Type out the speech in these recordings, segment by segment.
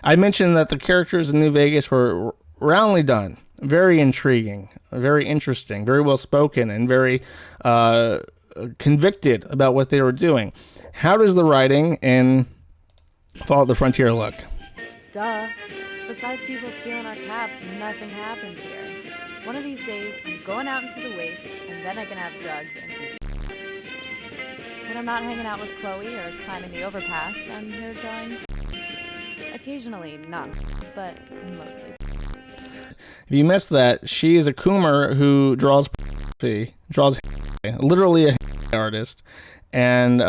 I mentioned that the characters in New Vegas were roundly done, very intriguing, very interesting, very well spoken, and very convicted about what they were doing. How does the writing in Fallout: The Frontier look? Duh. Besides people stealing our caps, nothing happens here. One of these days, I'm going out into the wastes, and then I can have drugs and do sex. When I'm not hanging out with Chloe or climbing the overpass, I'm here drawing. Occasionally, not, but mostly. If you missed that, she is a coomer who draws literally a artist, and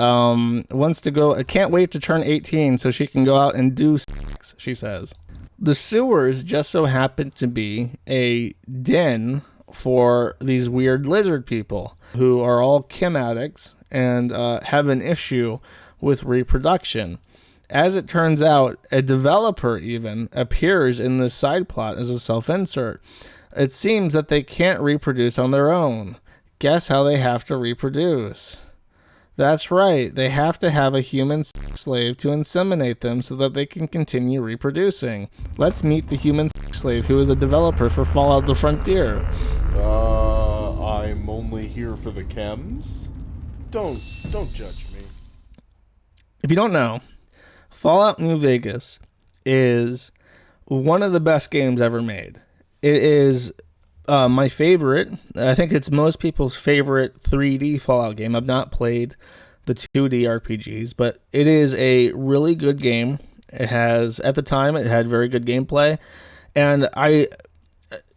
wants to go. Can't wait to turn 18 so she can go out and do sex, she says. The sewers just so happen to be a den for these weird lizard people who are all chem addicts and have an issue with reproduction. As it turns out, a developer even appears in this side plot as a self-insert. It seems that they can't reproduce on their own. Guess how they have to reproduce? That's right, they have to have a human slave to inseminate them so that they can continue reproducing. Let's meet the human slave who is a developer for Fallout: The Frontier. I'm only here for the chems. Don't judge me. If you don't know, Fallout New Vegas is one of the best games ever made. It is my favorite. I think it's most people's favorite 3D Fallout game. I've not played the 2D RPGs, but it is a really good game. It has, at the time, it had very good gameplay, and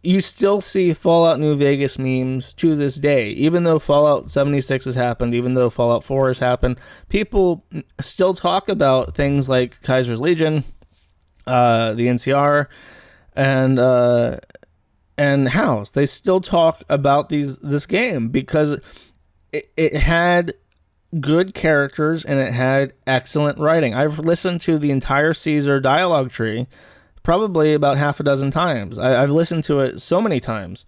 you still see Fallout New Vegas memes to this day. Even though Fallout 76 has happened, even though Fallout 4 has happened, people still talk about things like Kaiser's Legion, the NCR, and House. They still talk about this game because it had good characters and it had excellent writing. I've listened to the entire Caesar dialogue tree probably about half a dozen times. I've listened to it so many times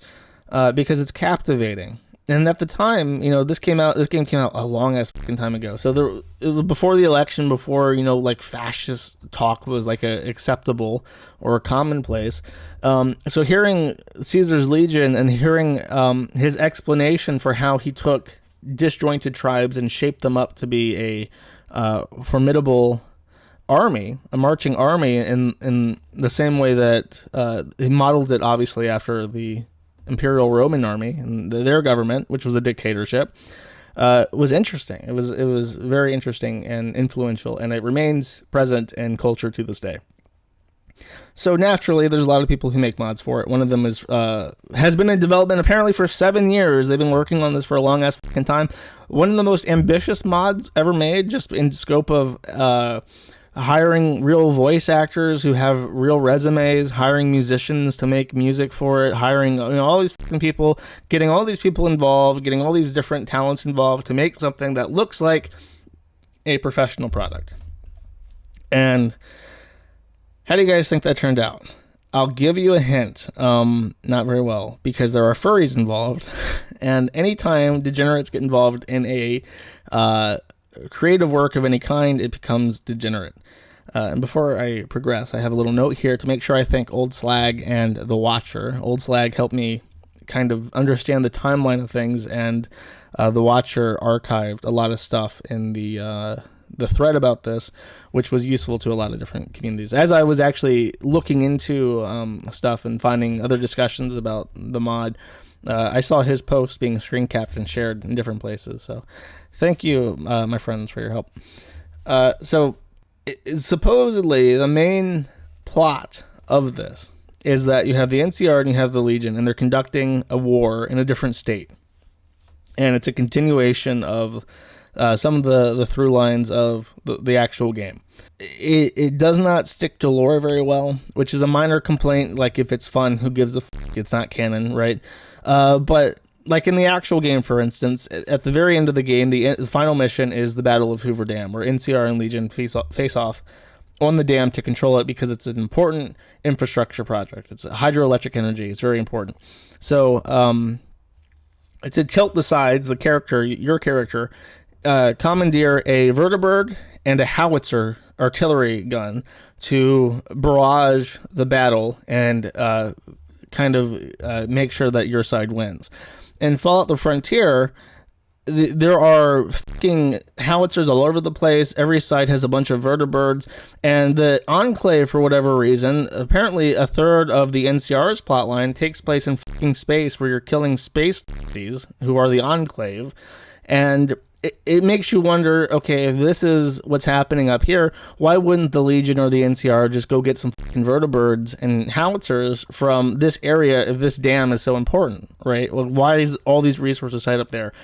because it's captivating. And at the time, this game came out a long ass fucking time ago. So before the election, before, like fascist talk was like acceptable or commonplace. So hearing Caesar's Legion and hearing his explanation for how he took disjointed tribes and shaped them up to be a formidable army, a marching army in the same way that he modeled it obviously after the Imperial Roman army and their government, which was a dictatorship, was interesting. It was very interesting and influential, and it remains present in culture to this day. So naturally, there's a lot of people who make mods for it. One of them has been in development apparently for 7 years. They've been working on this for a long ass fucking time. One of the most ambitious mods ever made, just in scope of hiring real voice actors who have real resumes, hiring musicians to make music for it, hiring all these fucking people, getting all these people involved, getting all these different talents involved to make something that looks like a professional product. And how do you guys think that turned out? I'll give you a hint. Not very well, because there are furries involved. And anytime degenerates get involved in a creative work of any kind, it becomes degenerate. And before I progress, I have a little note here to make sure I thank Old Slag and The Watcher. Old Slag helped me kind of understand the timeline of things, and The Watcher archived a lot of stuff in the thread about this, which was useful to a lot of different communities. As I was actually looking into stuff and finding other discussions about the mod, I saw his posts being screen capped and shared in different places. So thank you, my friends, for your help. Supposedly, the main plot of this is that you have the NCR and you have the Legion, and they're conducting a war in a different state. And it's a continuation of some of the through lines of the actual game. It does not stick to lore very well, which is a minor complaint. Like, if it's fun, who gives a fuck? It's not canon, right? But like in the actual game, for instance, at the very end of the game, the final mission is the Battle of Hoover Dam, where NCR and Legion face off on the dam to control it because it's an important infrastructure project. It's hydroelectric energy. It's very important. So to tilt the sides, your character, commandeer a vertibird and a howitzer artillery gun to barrage the battle and kind of make sure that your side wins. In Fallout the Frontier, there are fucking howitzers all over the place. Every side has a bunch of vertibirds, and the Enclave, for whatever reason, apparently a third of the NCR's plotline takes place in fucking space, where you're killing space Nazis, who are the Enclave, and it makes you wonder, okay, if this is what's happening up here, why wouldn't the Legion or the NCR just go get some fucking vertibirds and howitzers from this area if this dam is so important, right? Well, why is all these resources tied up there?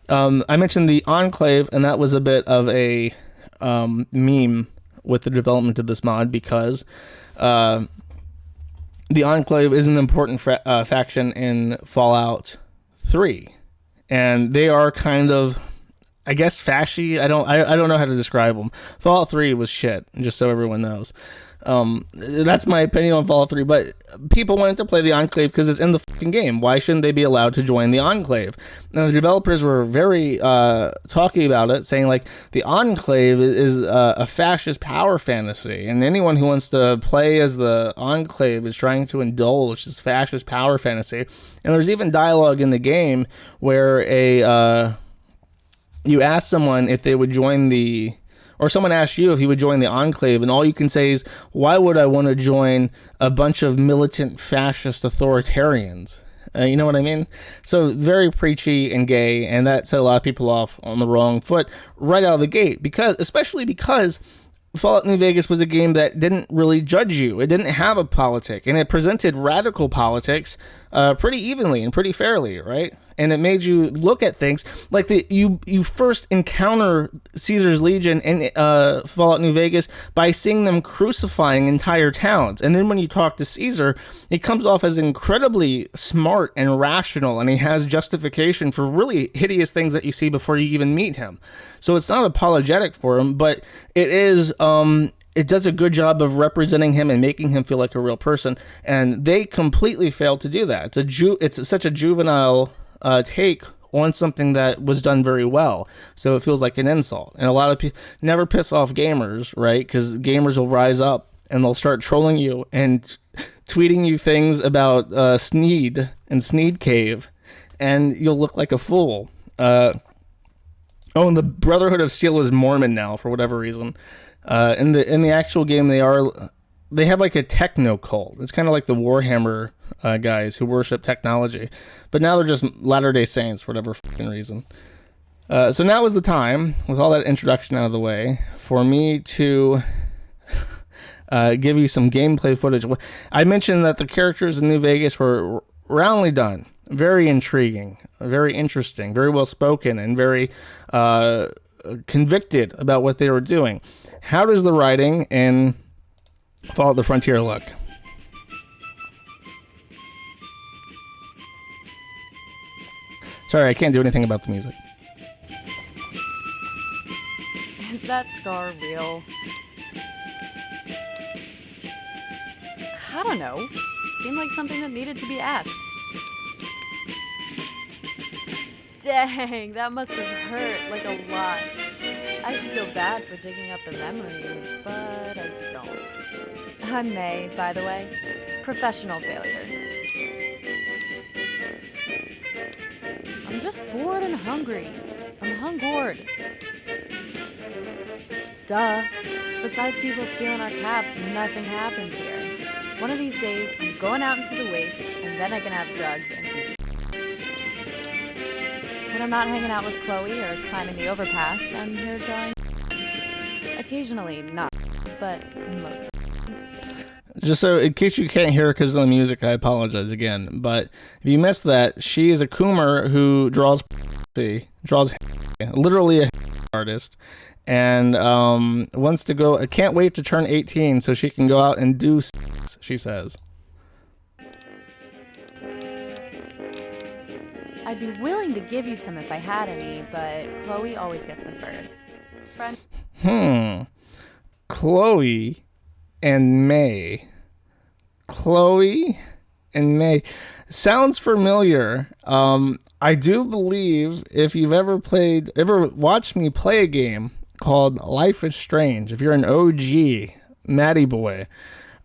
I mentioned the Enclave, and that was a bit of a meme with the development of this mod, because the Enclave is an important faction in Fallout 3, and they are kind of, I guess, fashy. I don't know how to describe them. Fallout 3 was shit, just so everyone knows. That's my opinion on Fallout 3, but people wanted to play the Enclave because it's in the fucking game. Why shouldn't they be allowed to join the Enclave? Now, the developers were very talky about it, saying like the Enclave is a fascist power fantasy, and anyone who wants to play as the Enclave is trying to indulge this fascist power fantasy. And there's even dialogue in the game where you ask someone if they would join or someone asks you if you would join the Enclave, and all you can say is, why would I want to join a bunch of militant fascist authoritarians? You know what I mean? So very preachy and gay, and that set a lot of people off on the wrong foot right out of the gate, especially because Fallout New Vegas was a game that didn't really judge you. It didn't have a politic, and it presented radical politics pretty evenly and pretty fairly, right? And it made you look at things like you first encounter Caesar's Legion in Fallout New Vegas by seeing them crucifying entire towns. And then when you talk to Caesar, he comes off as incredibly smart and rational, and he has justification for really hideous things that you see before you even meet him. So it's not apologetic for him, but it is... it does a good job of representing him and making him feel like a real person, and they completely failed to do that. It's such a juvenile take on something that was done very well, so it feels like an insult. And a lot of people never piss off gamers, right? Because gamers will rise up and they'll start trolling you and tweeting you things about Sneed and Sneed Cave, and you'll look like a fool. And the Brotherhood of Steel is Mormon now for whatever reason. In the actual game, they have like a techno cult. It's kind of like the Warhammer guys who worship technology, but now they're just Latter-day Saints for whatever fucking reason. So now is the time, with all that introduction out of the way, for me to give you some gameplay footage. I mentioned that the characters in New Vegas were roundly done, very intriguing, very interesting, very well spoken, and very convicted about what they were doing. How does the writing in Fallout the Frontier look? Sorry, I can't do anything about the music. Is that scar real? I don't know. Seemed like something that needed to be asked. Dang, that must have hurt, like a lot. I should feel bad for digging up the memory, but I don't. I'm May, by the way. Professional failure. I'm just bored and hungry. I'm hungored. Duh. Besides people stealing our caps, nothing happens here. One of these days, I'm going out into the wastes, and then I can have drugs and do sex. When I'm not hanging out with Chloe or climbing the overpass, I'm here drawing. Occasionally not, but mostly. Just so, in case you can't hear because of the music, I apologize again. But if you missed that, she is a coomer who draws literally a artist, and wants to go. Can't wait to turn 18 so she can go out and do. She says. I'd be willing to give you some if I had any, but Chloe always gets them first. Friend. Chloe and May. Chloe and May. Sounds familiar. I do believe if you've ever watched me play a game called Life is Strange. If you're an OG Matty boy,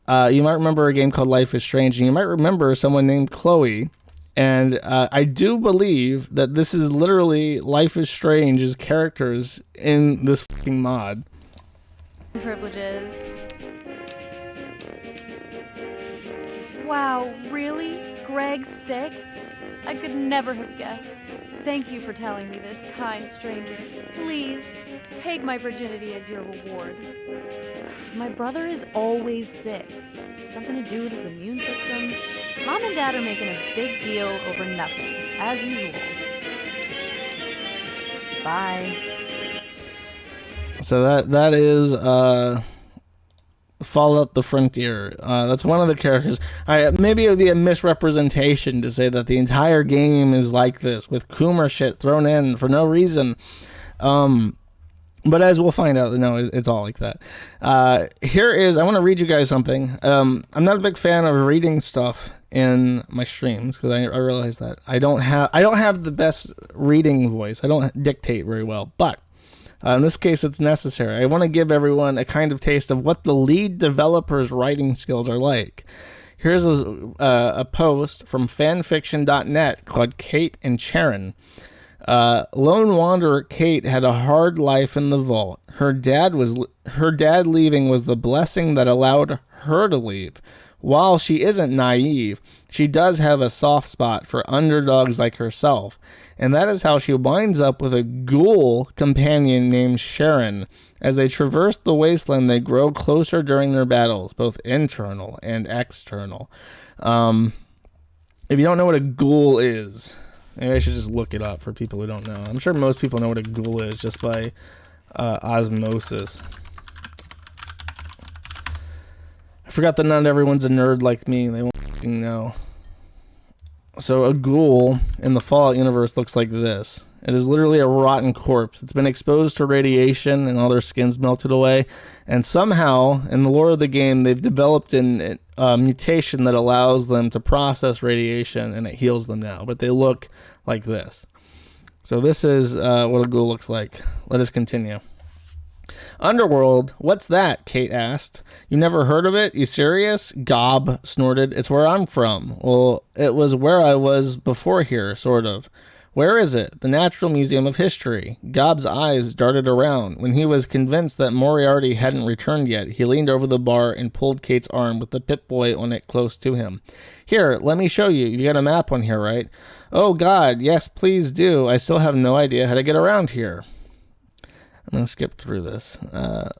you might remember a game called Life is Strange, and you might remember someone named Chloe. And I do believe that this is literally Life is Strange's characters in this fucking mod. Privileges. Wow, really? Greg's sick? I could never have guessed. Thank you for telling me this, kind stranger. Please, take my virginity as your reward. My brother is always sick. Something to do with his immune system? Mom and Dad are making a big deal over nothing, as usual. Bye. So that is Fallout the Frontier. That's one of the characters. Maybe it would be a misrepresentation to say that the entire game is like this, with Coomer shit thrown in for no reason. But as we'll find out, no, it's all like that. I want to read you guys something. I'm not a big fan of reading stuff in my streams, because I realize that I don't have the best reading voice. I don't dictate very well, but in this case, it's necessary. I want to give everyone a kind of taste of what the lead developer's writing skills are like. Here's a post from fanfiction.net called Kate and Sharon. Lone wanderer Kate had a hard life in the vault. Her dad leaving was the blessing that allowed her to leave. While she isn't naive, she does have a soft spot for underdogs like herself. And that is how she winds up with a ghoul companion named Sharon. As they traverse the wasteland, they grow closer during their battles, both internal and external. If you don't know what a ghoul is, maybe I should just look it up for people who don't know. I'm sure most people know what a ghoul is just by osmosis. I forgot that not everyone's a nerd like me. They won't fucking know. So a ghoul in the Fallout universe looks like this. It is literally a rotten corpse. It's been exposed to radiation and all their skin's melted away. And somehow, in the lore of the game, they've developed a mutation that allows them to process radiation, and it heals them now. But they look like this. So this is what a ghoul looks like. Let us continue. Underworld, what's that? Kate asked. You never heard of it? You serious? Gob snorted. It's where I'm from. Well, it was where I was before here, sort of. Where is it? The Natural Museum of History. Gob's eyes darted around. When he was convinced that Moriarty hadn't returned yet, he leaned over the bar and pulled Kate's arm with the Pip-Boy on it close to him. Here, let me show you. You got a map on here, right? Oh, God, yes, please do. I still have no idea how to get around here. I'm going to skip through this.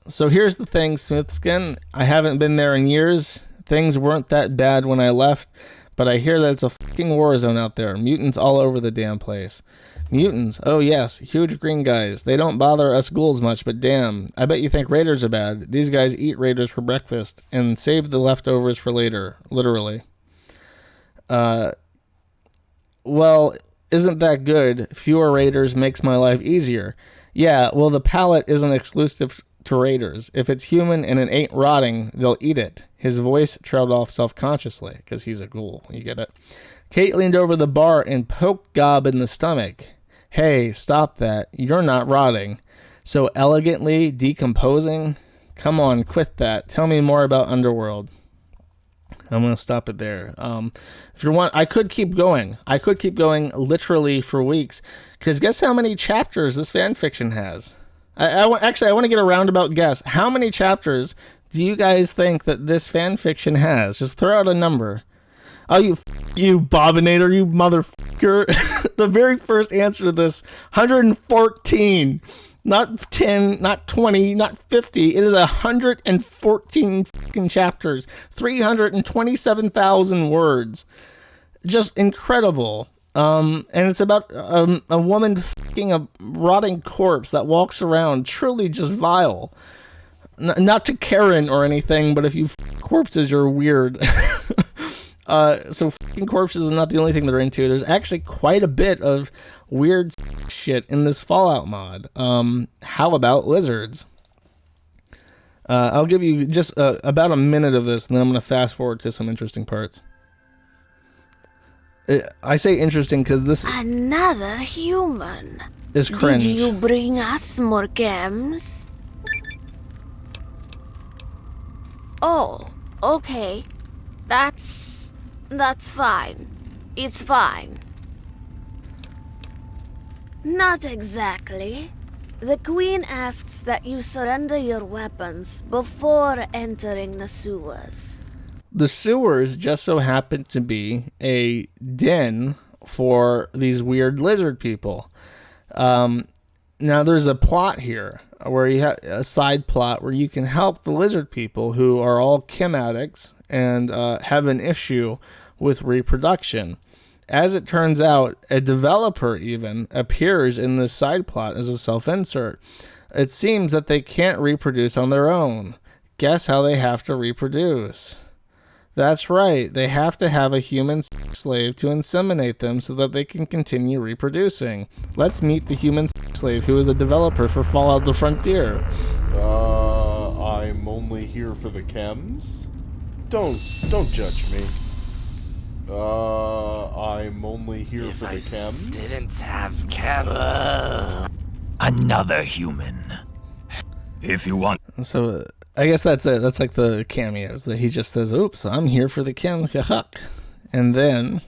So here's the thing, Smithskin. I haven't been there in years. Things weren't that bad when I left, but I hear that it's a fucking war zone out there. Mutants all over the damn place. Mutants? Oh yes, huge green guys. They don't bother us ghouls much, but damn, I bet you think raiders are bad. These guys eat raiders for breakfast and save the leftovers for later, literally. Well, isn't that good? Fewer raiders makes my life easier. Yeah, well, the palate isn't exclusive to raiders. If it's human and it ain't rotting, they'll eat it. His voice trailed off self-consciously, because he's a ghoul. You get it? Kate leaned over the bar and poked Gob in the stomach. Hey, stop that. You're not rotting. So elegantly decomposing? Come on, quit that. Tell me more about Underworld. I'm going to stop it there. If you want, I could keep going. I could keep going literally for weeks. Because guess how many chapters this fanfiction has? I want to get a roundabout guess. How many chapters do you guys think that this fanfiction has? Just throw out a number. Oh, you Bobinator, you motherfucker. The very first answer to this, 114. Not 10, not 20, not 50. It is 114 fucking chapters. 327,000 words. Just incredible. And it's about a woman fucking a rotting corpse that walks around truly just vile. Not to Karen or anything, but if you corpses, you're weird. So fucking corpses is not the only thing they're into. There's actually quite a bit of weird shit in this Fallout mod. How about lizards? I'll give you just about a minute of this, and then I'm going to fast forward to some interesting parts. I say interesting because this... Another human. is cringe. Did you bring us more chems? Oh, okay. That's fine. It's fine. Not exactly. The Queen asks that you surrender your weapons before entering the sewers. The sewers just so happen to be a den for these weird lizard people. Now there's a plot here where you have a side plot where you can help the lizard people who are all chem addicts and have an issue with reproduction. As it turns out, a developer even appears in this side plot as a self-insert. It seems that they can't reproduce on their own. Guess how they have to reproduce? That's right, they have to have a human slave to inseminate them so that they can continue reproducing. Let's meet the human slave who is a developer for Fallout the Frontier. I'm only here for the chems? Don't judge me. I'm only here for the chems. Didn't have chems. Another human. If you want. So I guess that's it. That's like the cameos that he just says, "Oops, I'm here for the chems." And then,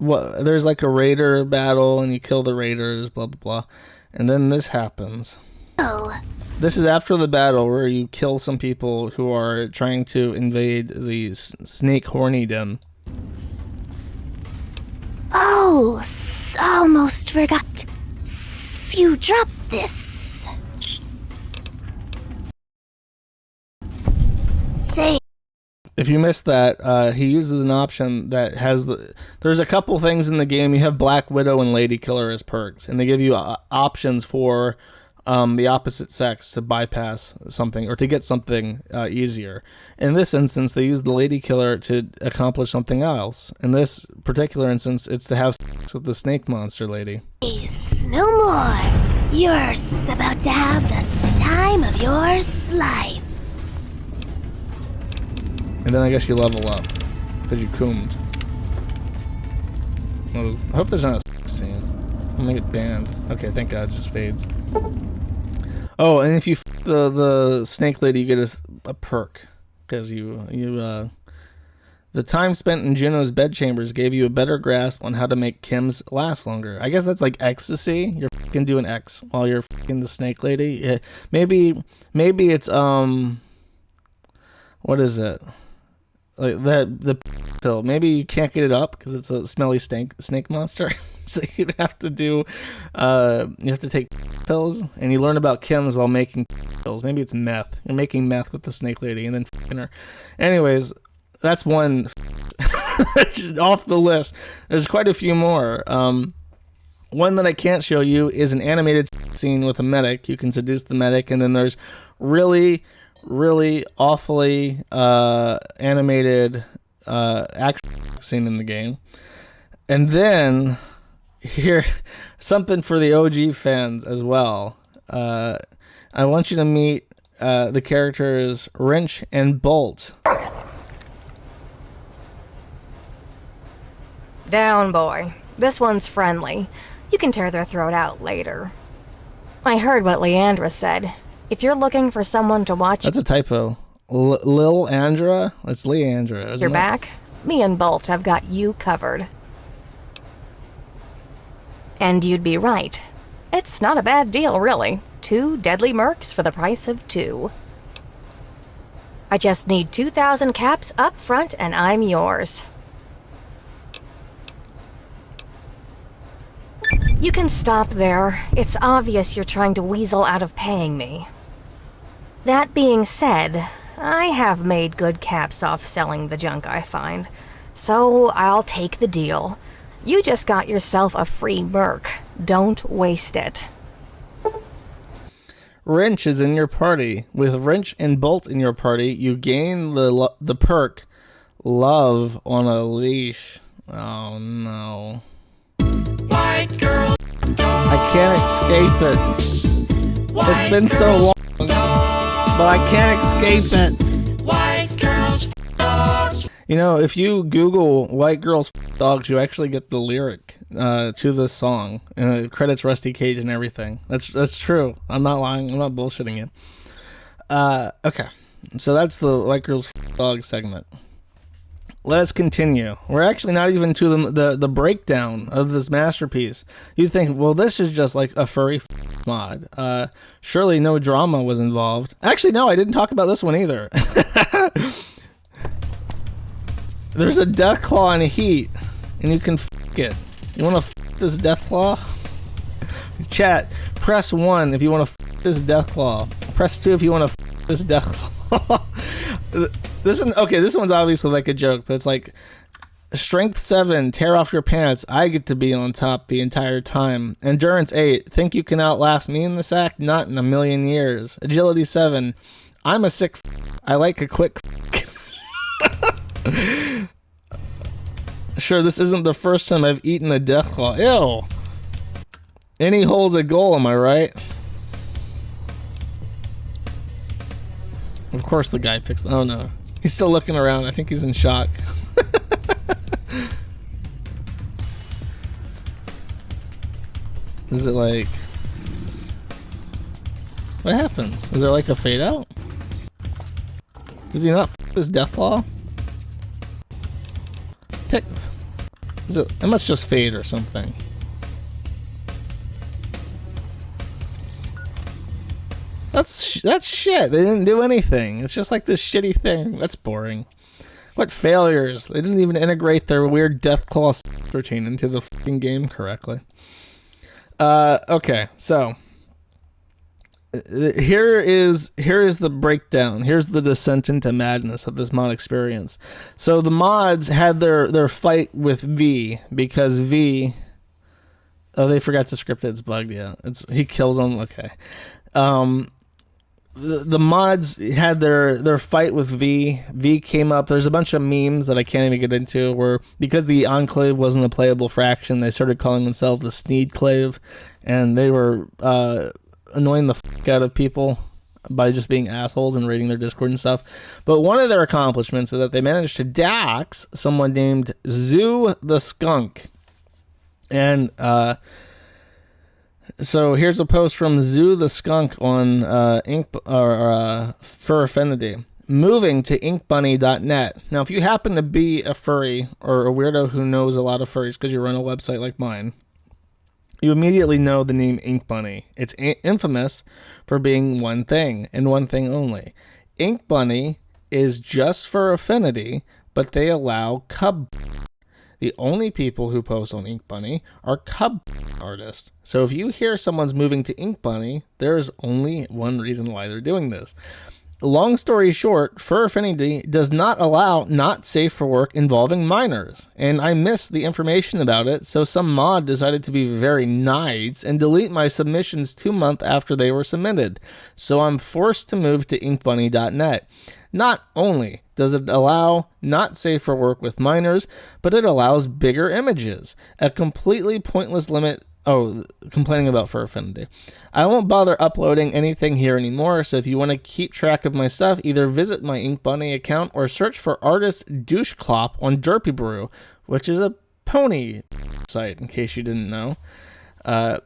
there's like a raider battle, and you kill the raiders, blah blah blah, and then this happens. Oh. This is after the battle where you kill some people who are trying to invade the snake horny den. Oh, almost forgot. You dropped this. Say. If you missed that, he uses an option that has there's a couple things in the game. You have Black Widow and Lady Killer as perks, and they give you options for the opposite sex to bypass something or to get something easier. In this instance, they use the Lady Killer to accomplish something else. In this particular instance, it's to have sex with the snake monster lady. No more. You're about to have the time of your life. And then I guess you level up because you coomed. I hope there's not a sex scene. I'm gonna get banned. Okay, thank God, it just fades. Oh, and if you the snake lady, you get a perk because the time spent in Juno's bedchambers gave you a better grasp on how to make chems last longer. I guess that's like ecstasy. You're fucking doing X while you're fucking the snake lady. Yeah, maybe it's what is it? Like the pill. Maybe you can't get it up because it's a smelly snake monster. So you have to do, you have to take pills, and you learn about chems while making pills. Maybe it's meth. You're making meth with the snake lady and then f***ing her. Anyways, that's one off the list. There's quite a few more. One that I can't show you is an animated scene with a medic. You can seduce the medic, and then there's really awfully animated action scene in the game. And then here, something for the OG fans as well. I want you to meet the characters Wrench and Bolt. Down, boy. This one's friendly. You can tear their throat out later. I heard what Leandra said. If you're looking for someone to watch... That's a typo. Lil Andra? It's Leandra, isn't your it? back, me and Bolt have got you covered. And you'd be right. It's not a bad deal, really. 2 deadly mercs for the price of 2. I just need 2,000 caps up front and I'm yours. You can stop there. It's obvious you're trying to weasel out of paying me. That being said, I have made good caps off selling the junk I find, so I'll take the deal. You just got yourself a free merc. Don't waste it. Wrench is in your party. With Wrench and Bolt in your party, you gain the perk Love on a Leash. Oh no. White girl. I can't escape it. It's been so long, but I can't escape it. White girls. Dogs. You know, if you Google white girls dogs, you actually get the lyric to this song, and it credits Rusty Cage and everything. That's true. I'm not lying. I'm not bullshitting you. Okay, so that's the White Girls Dog segment. Let us continue. We're actually not even to the breakdown of this masterpiece. You think, well, this is just like a furry mod. Surely no drama was involved. Actually, no, I didn't talk about this one either. There's a deathclaw and a heat, and you can f*** it. You want to f*** this deathclaw? Chat, press 1 if you want to f*** this deathclaw. Press 2 if you want to f*** this deathclaw. This one's obviously like a joke, but it's like, strength 7, tear off your pants. I get to be on top the entire time. Endurance 8, think you can outlast me in this act? Not in a million years. Agility 7, I'm a sick f***. I like a quick f***. Sure, this isn't the first time I've eaten a deathclaw. Ew. Any hole's a goal, am I right? Of course the guy picks... Oh no. He's still looking around. I think he's in shock. Is it like... What happens? Is there like a fade out? Does he not f*** his deathclaw? Pick... It must just fade or something. That's shit. They didn't do anything. It's just like this shitty thing. That's boring. What failures. They didn't even integrate their weird deathclaw routine into the fucking game correctly. Okay, so here is the breakdown. Here's the descent into madness of this mod experience. So the mods had their fight with V because V... Oh, they forgot to script it. It's bugged, yeah. He kills them. Okay. The mods had their fight with V. V came up. There's a bunch of memes that I can't even get into where, because the Enclave wasn't a playable fraction, they started calling themselves the Sneed Clave, and they were annoying the fuck out of people by just being assholes and raiding their Discord and stuff. But one of their accomplishments is that they managed to dox someone named Zoo the Skunk. And so here's a post from Zoo the Skunk on Fur Affinity. Moving to inkbunny.net. Now, if you happen to be a furry or a weirdo who knows a lot of furries because you run a website like mine, you immediately know the name Ink Bunny. It's infamous for being one thing and one thing only. Ink Bunny is just for affinity, but they allow cub. The only people who post on Ink Bunny are cub artists. So if you hear someone's moving to Ink Bunny, there's only one reason why they're doing this. Long story short, Fur Affinity does not allow not safe for work involving minors, and I missed the information about it, so some mod decided to be very nice and delete my submissions 2 months after they were submitted, so I'm forced to move to inkbunny.net. Not only does it allow not safe for work with minors, but it allows bigger images, a completely pointless limit. Oh, complaining about Fur Affinity. I won't bother uploading anything here anymore, so if you want to keep track of my stuff, either visit my Ink Bunny account or search for artist Doucheclop on Derpy Brew, which is a pony site, in case you didn't know. I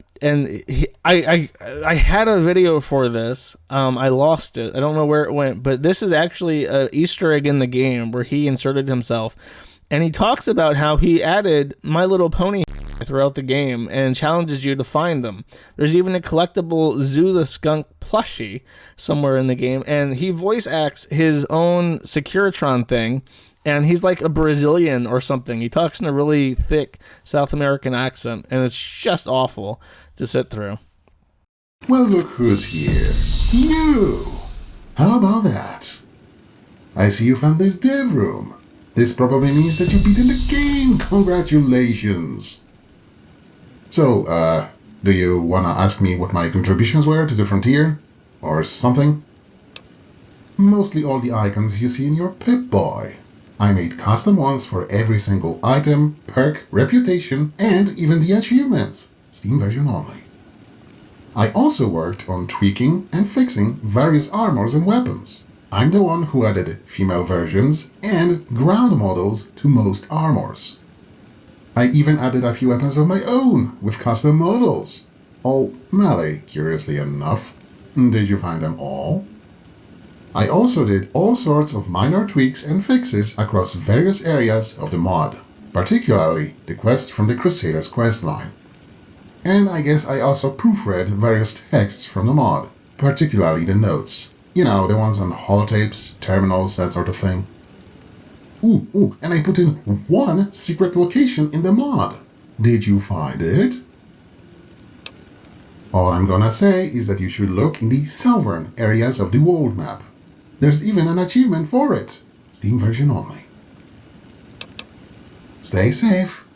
had a video for this. I lost it. I don't know where it went, but this is actually an Easter egg in the game where he inserted himself, and he talks about how he added My Little Pony throughout the game and challenges you to find them. There's even a collectible Zoo the Skunk plushie somewhere in the game, and he voice acts his own Securitron thing, and he's like a Brazilian or something. He talks in a really thick South American accent, and it's just awful to sit through. Well, look who's here. You! How about that? I see you found this dev room. This probably means that you beat in the game. Congratulations! So, do you wanna ask me what my contributions were to the Frontier? Or something? Mostly all the icons you see in your Pip-Boy. I made custom ones for every single item, perk, reputation, and even the achievements. Steam version only. I also worked on tweaking and fixing various armors and weapons. I'm the one who added female versions and ground models to most armors. I even added a few weapons of my own with custom models. All melee, curiously enough. Did you find them all? I also did all sorts of minor tweaks and fixes across various areas of the mod, particularly the quests from the Crusaders questline. And I guess I also proofread various texts from the mod, particularly the notes. You know, the ones on holotapes, terminals, that sort of thing. Ooh, and I put in one secret location in the mod. Did you find it? All I'm gonna say is that you should look in the southern areas of the world map. There's even an achievement for it. Steam version only. Stay safe.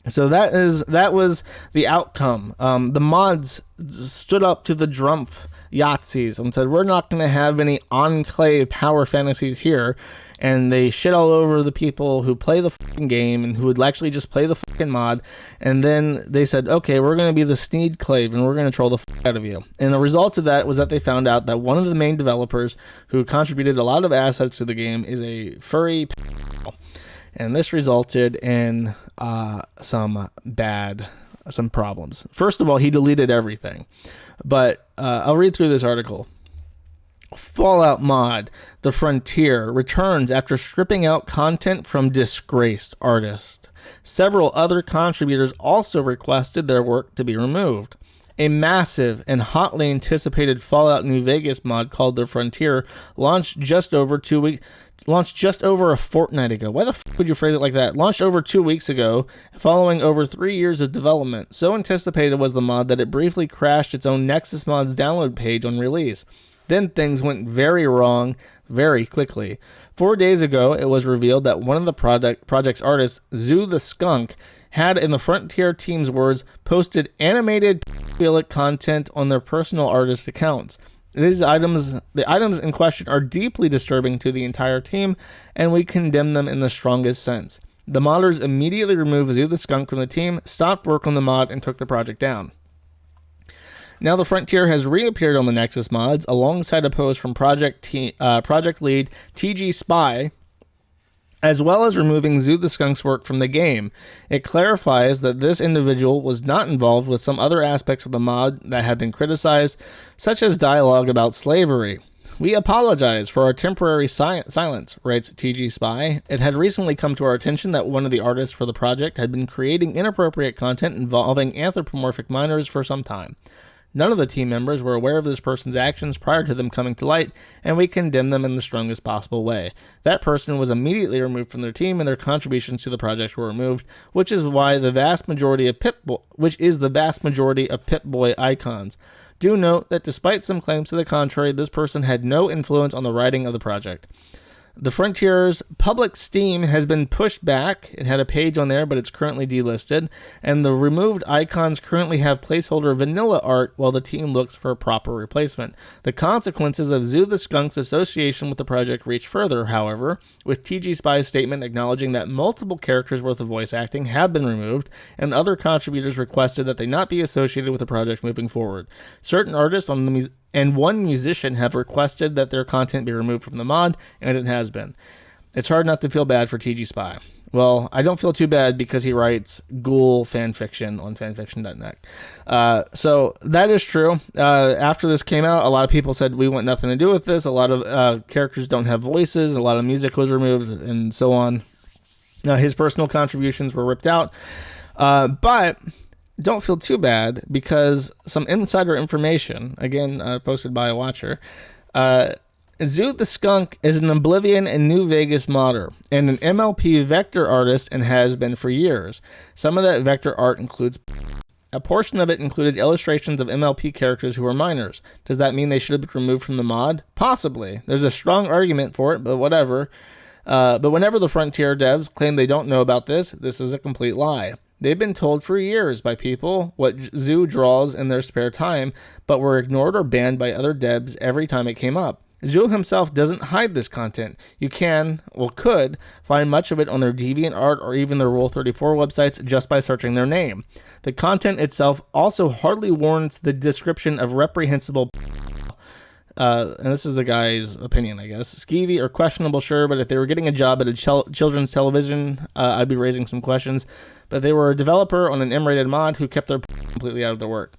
So that was the outcome. The mods stood up to the Drumpf Yahtzees and said, we're not going to have any enclave power fantasies here. And they shit all over the people who play the fucking game and who would actually just play the fucking mod. And then they said, okay, we're going to be the Sneed clave and we're going to troll the fuck out of you. And the result of that was that they found out that one of the main developers who contributed a lot of assets to the game is a furry pedophile. And this resulted in some problems. First of all, he deleted everything. But I'll read through this article. Fallout mod, The Frontier, returns after stripping out content from disgraced artists. Several other contributors also requested their work to be removed. A massive and hotly anticipated Fallout New Vegas mod called The Frontier launched just over a fortnight ago. Why the f*** would you phrase it like that? Launched over 2 weeks ago, following over 3 years of development. So anticipated was the mod that it briefly crashed its own Nexus Mods download page on release. Then things went very wrong very quickly. 4 days ago, it was revealed that one of the project's artists, Zoo the Skunk, had, in the Frontier team's words, posted animated pedophilic content on their personal artist accounts. The items in question are deeply disturbing to the entire team, and we condemn them in the strongest sense. The modders immediately removed Zoo the Skunk from the team, stopped work on the mod, and took the project down. Now the Frontier has reappeared on the Nexus mods alongside a post from project lead TG Spy, as well as removing Zoo the Skunk's work from the game. It clarifies that this individual was not involved with some other aspects of the mod that have been criticized, such as dialogue about slavery. We apologize for our temporary silence, writes TG Spy. It had recently come to our attention that one of the artists for the project had been creating inappropriate content involving anthropomorphic minors for some time. None of the team members were aware of this person's actions prior to them coming to light, and we condemn them in the strongest possible way. That person was immediately removed from their team, and their contributions to the project were removed, which is the vast majority of Pip-Boy icons. Do note that despite some claims to the contrary, this person had no influence on the writing of the project. The Frontier's public Steam has been pushed back. It had a page on there, but it's currently delisted. And the removed icons currently have placeholder vanilla art while the team looks for a proper replacement. The consequences of Zoo the Skunk's association with the project reach further, however, with TG Spy's statement acknowledging that multiple characters worth of voice acting have been removed, and other contributors requested that they not be associated with the project moving forward. Certain artists and one musician have requested that their content be removed from the mod, and it has been. It's hard not to feel bad for TG Spy. Well, I don't feel too bad because he writes ghoul fanfiction on fanfiction.net. So that is true. After this came out, a lot of people said we want nothing to do with this. A lot of characters don't have voices. A lot of music was removed and so on. His personal contributions were ripped out. But don't feel too bad because some insider information, again, posted by a watcher, Zoo the Skunk is an Oblivion and New Vegas modder and an MLP vector artist and has been for years. Some of that vector art includes... A portion of it included illustrations of MLP characters who were minors. Does that mean they should have been removed from the mod? Possibly. There's a strong argument for it, but whatever. But whenever the Frontier devs claim they don't know about this is a complete lie. They've been told for years by people what Zoo draws in their spare time, but were ignored or banned by other devs every time it came up. Zoo himself doesn't hide this content. You can, well could, find much of it on their DeviantArt or even their Rule34 websites just by searching their name. The content itself also hardly warrants the description of reprehensible and this is the guy's opinion, I guess. Skeevy or questionable, sure, but if they were getting a job at a children's television, I'd be raising some questions. But they were a developer on an M-rated mod who kept their completely out of their work.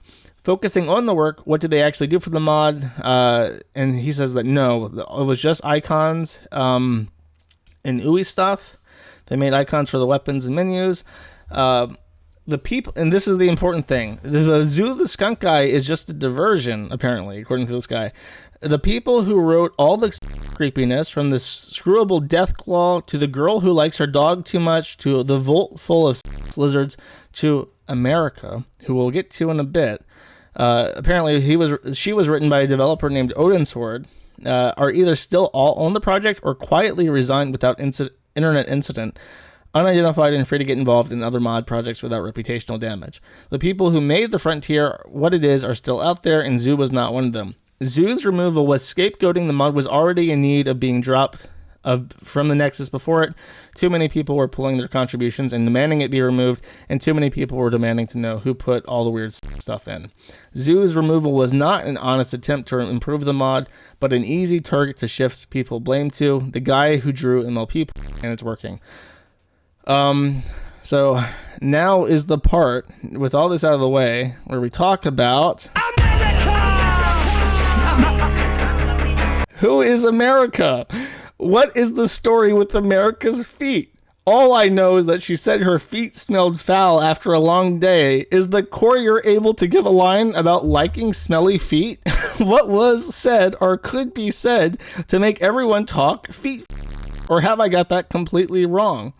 Focusing on the work, what did they actually do for the mod? And he says that no, it was just icons and ooey stuff. They made icons for the weapons and menus. The people, and this is the important thing, the Zoo the skunk guy is just a diversion, apparently, according to this guy. The people who wrote all the creepiness, from the screwable deathclaw to the girl who likes her dog too much to the vault full of lizards to America, who we'll get to in a bit. Apparently, she was written by a developer named Odinsword, are either still all on the project or quietly resigned without internet incident, unidentified and free to get involved in other mod projects without reputational damage. The people who made the Frontier what it is are still out there, and Zoo was not one of them. Zoo's removal was scapegoating. The mod was already in need of being dropped from the Nexus before it. Too many people were pulling their contributions and demanding it be removed, and too many people were demanding to know who put all the weird stuff in. Zoo's removal was not an honest attempt to improve the mod, but an easy target to shift people blame to the guy who drew MLP, and it's working. So now is the part, with all this out of the way, where we talk about who is America? What is the story with America's feet? All I know is that she said her feet smelled foul after a long day. Is the courier able to give a line about liking smelly feet? What was said or could be said to make everyone talk feet? Or have I got that completely wrong?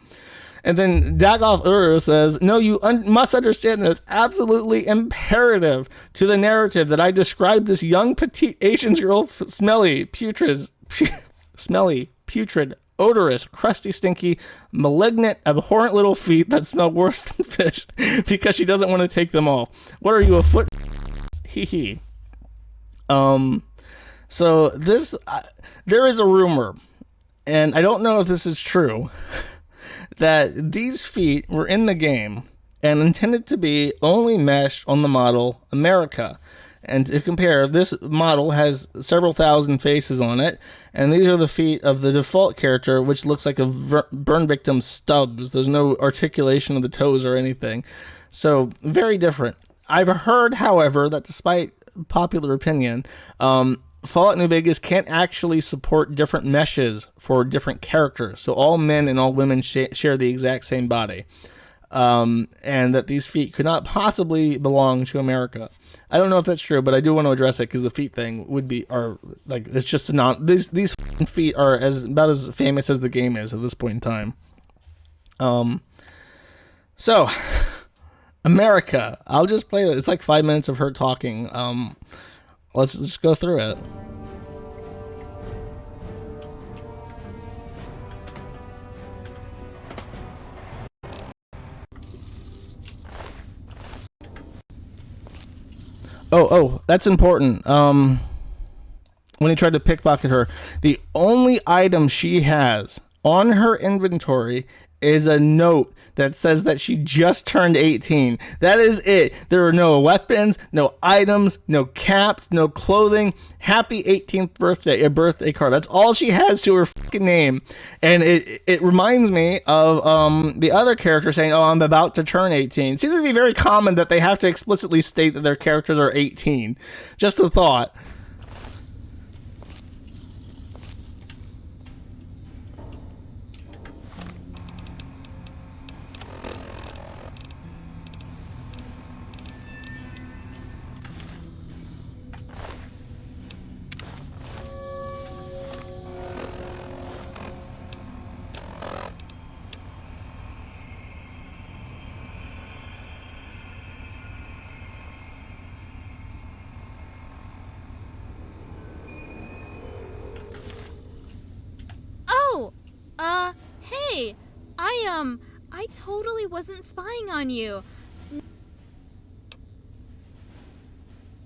And then Dagoth Ur says, no, you must understand that it's absolutely imperative to the narrative that I describe this young petite Asian girl smelly, putrid, odorous, crusty, stinky, malignant, abhorrent little feet that smell worse than fish because she doesn't want to take them off. What are you, a foot? Hee hee. So this, there is a rumor, and I don't know if this is true, that these feet were in the game and intended to be only meshed on the model America. And to compare, this model has several thousand faces on it, and these are the feet of the default character, which looks like a burn victim's stubs. There's no articulation of the toes or anything. So, very different. I've heard, however, that despite popular opinion, Fallout New Vegas can't actually support different meshes for different characters. So all men and all women share the exact same body. And that these feet could not possibly belong to America. I don't know if that's true, but I do want to address it because the feet thing it's just not, these feet are about as famous as the game is at this point in time. So America, I'll just play it. It's like 5 minutes of her talking. Let's just go through it. Oh, that's important. When he tried to pickpocket her, the only item she has on her inventory is a note that says that she just turned 18. That is it. There are no weapons, no items, no caps, no clothing. Happy 18th birthday, a birthday card. That's all she has to her fucking name. And it reminds me of the other character saying, oh, I'm about to turn 18. It seems to be very common that they have to explicitly state that their characters are 18. Just a thought. Hey, I totally wasn't spying on you.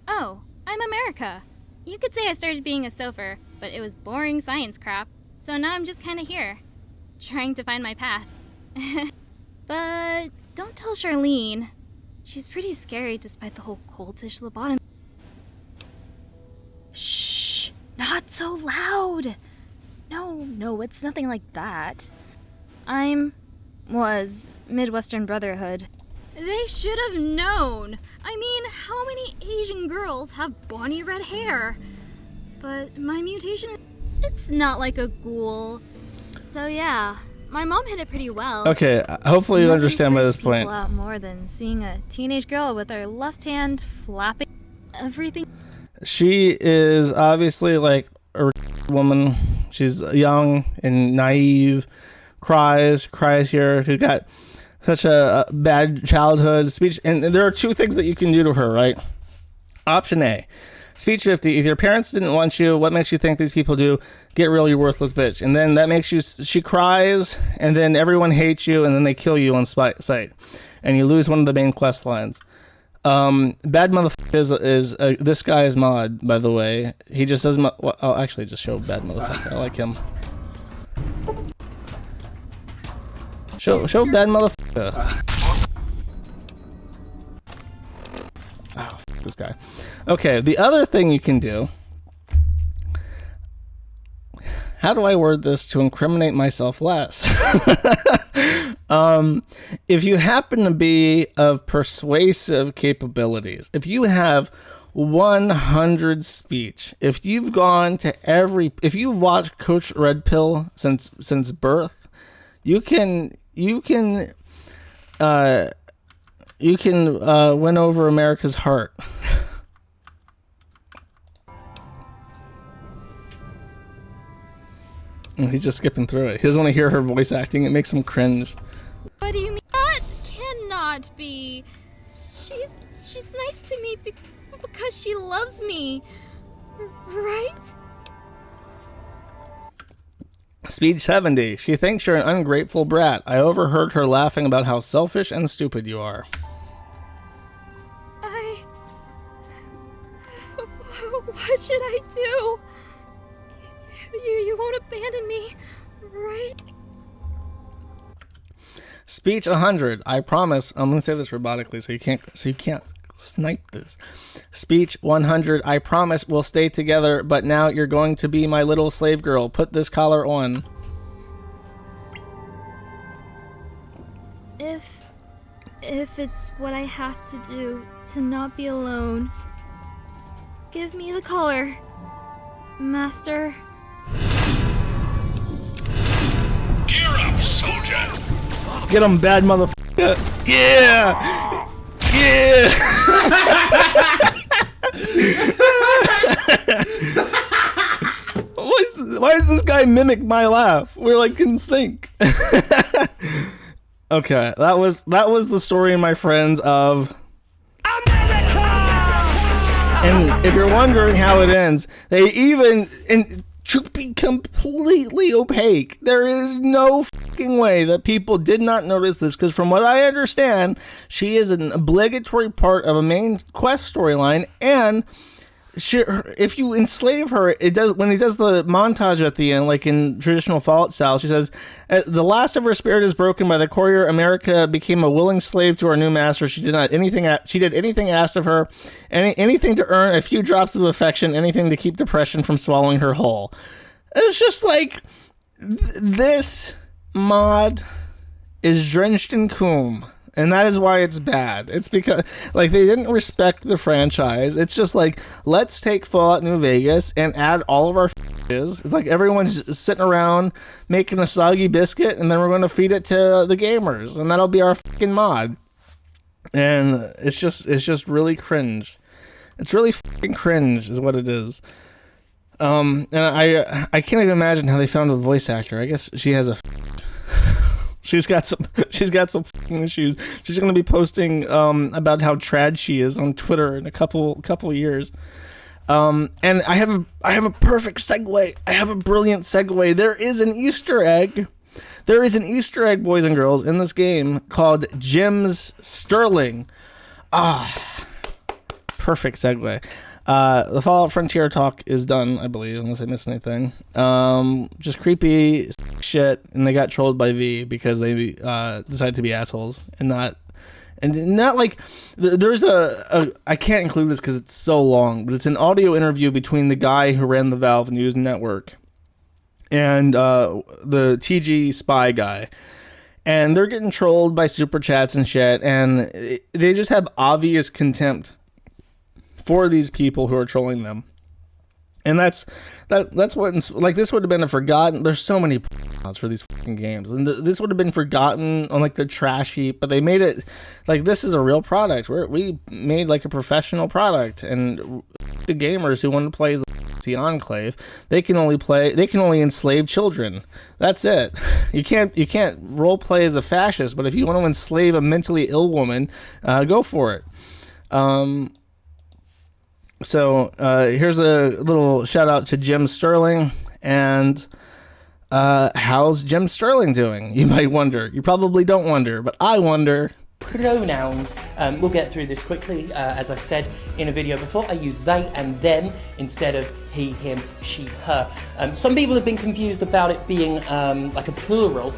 Oh, I'm America. You could say I started being a sofer, but it was boring science crap. So now I'm just kind of here, trying to find my path. But don't tell Charlene. She's pretty scary despite the whole cultish lobotomy. Shh! Not so loud! No, it's nothing like that. Was Midwestern Brotherhood. They should have known! I mean, how many Asian girls have bonny red hair? But my mutation, it's not like a ghoul. So yeah, my mom hid it pretty well. Okay, hopefully you understand by this Nothing freaks point. people out more than seeing a teenage girl with her left hand flapping everything. She is obviously like a woman. She's young and naive, cries here. She's got such a bad childhood. Speech, and there are two things that you can do to her, right? Option A, speech 50. If your parents didn't want you, what makes you think these people do? Get real, you worthless bitch. And then that makes you, she cries, and then everyone hates you, and then they kill you on sight. And you lose one of the main quest lines. Bad motherfucker is this guy is mod, by the way. He just does well, I'll actually just show bad motherfucker. I like him. Show bad motherfucker. Oh, this guy. Okay, the other thing you can do. How do I word this to incriminate myself less? If you happen to be of persuasive capabilities, if you have 100 speech, if you've gone to if you've watched Coach Red Pill since birth, you can win over America's heart. He's just skipping through it. He doesn't want to hear her voice acting. It makes him cringe. What do you mean? That cannot be. She's nice to me because she loves me, right? Speed 70. She thinks you're an ungrateful brat. I overheard her laughing about how selfish and stupid you are. What should I do? You won't abandon me, right? Speech 100. I promise. I'm gonna say this robotically, so you can't snipe this. Speech 100. I promise we'll stay together, but now you're going to be my little slave girl. Put this collar on. If it's what I have to do to not be alone, give me the collar, Master. Gear up, soldier! Get him, bad motherfucker. Yeah! Yeah! Why does this guy mimic my laugh? We're like in sync. Okay, that was the story, my friends, of America! And if you're wondering how it ends, they even... to be completely opaque. There is no fucking way that people did not notice this, because from what I understand, she is an obligatory part of a main quest storyline, and if you enslave her, it does, when he does the montage at the end, like in traditional Fallout style, she says, the last of her spirit is broken by the courier. America became a willing slave to our new master. She did anything asked of her, anything to earn a few drops of affection, anything to keep depression from swallowing her whole. It's just like, this mod is drenched in cum. And that is why it's bad. It's because, like, they didn't respect the franchise. It's just like, let's take Fallout New Vegas and add all of our f***s. It's like everyone's sitting around making a soggy biscuit, and then we're going to feed it to the gamers, and that'll be our fucking mod. And it's just really cringe. It's really fucking cringe, is what it is. And I can't even imagine how they found a voice actor. I guess she has a. She's got some fucking issues. She's going to be posting about how trad she is on Twitter in a couple years. And I have a perfect segue. I have a brilliant segue. There is an Easter egg. There is an Easter egg, boys and girls, in this game called Jim's Sterling. Perfect segue. The Fallout Frontier talk is done, I believe, unless I missed anything. Just creepy shit, and they got trolled by V because they decided to be assholes and not like there's I can't include this because it's so long, but it's an audio interview between the guy who ran the Valve News Network and the TG Spy guy. And they're getting trolled by super chats and shit, and they just have obvious contempt for these people who are trolling them. And that's what, like, this would have been a forgotten. There's so many for these fucking games, and this would have been forgotten on like the trash heap. But they made it like this is a real product. We made like a professional product, and the gamers who want to play the Enclave, they can only enslave children. That's it. You can't role play as a fascist, but if you want to enslave a mentally ill woman, go for it. So here's a little shout out to Jim Sterling. And how's Jim Sterling doing? You might wonder. You probably don't wonder, but I wonder. Pronouns. We'll get through this quickly. As I said in a video before, I use they and them instead of he, him, she, her. Some people have been confused about it being like a plural.